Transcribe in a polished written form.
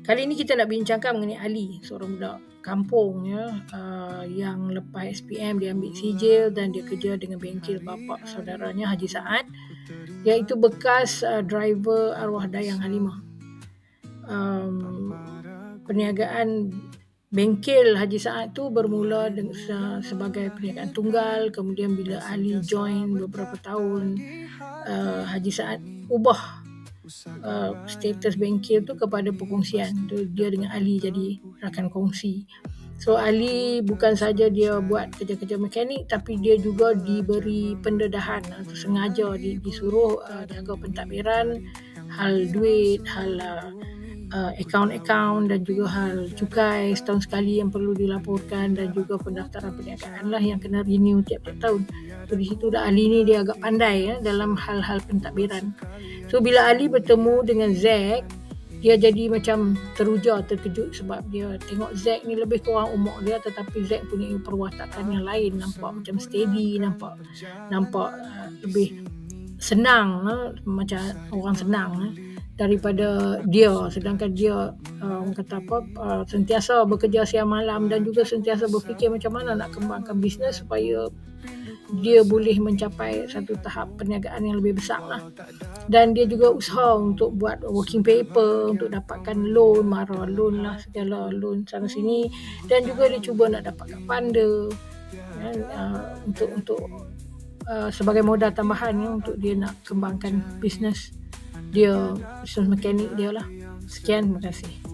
Kali ini kita nak bincangkan mengenai Ali, seorang budak kampung yang lepas SPM dia ambil sijil dan dia kerja dengan bengkel bapa saudaranya Haji Saad, iaitu bekas driver arwah Dayang Halimah. Perniagaan bengkel Haji Saad tu bermula sebagai perniagaan tunggal. Kemudian bila Ali join beberapa tahun, Haji Saad ubah status bengkel tu kepada perkongsian. Dia dengan Ali jadi rakan kongsi. So Ali bukan saja dia buat kerja-kerja mekanik, tapi dia juga diberi pendedahan atau sengaja disuruh jaga pentadbiran, hal duit, hal akaun-akaun dan juga hal cukai setahun sekali yang perlu dilaporkan, dan juga pendaftaran perniagaan lah yang kena renew tiap-tiap tahun. So di situ dah Ali ni dia agak pandai dalam hal-hal pentadbiran. So bila Ali bertemu dengan Zack, dia jadi macam teruja, terkejut sebab dia tengok Zack ni lebih kurang umur dia, tetapi Zack punya perwatakan yang lain, nampak macam steady, nampak lebih senang, macam orang senang daripada dia. Sedangkan dia sentiasa bekerja siang malam dan juga sentiasa berfikir macam mana nak kembangkan bisnes supaya dia boleh mencapai satu tahap perniagaan yang lebih besar lah. Dan dia juga usaha untuk buat working paper, untuk dapatkan loan, mara loan lah, segala loan sana sini, dan juga dia cuba nak dapatkan funder untuk sebagai modal tambahan untuk dia nak kembangkan bisnes dia, bisnes mekanik dia lah. Sekian, terima kasih.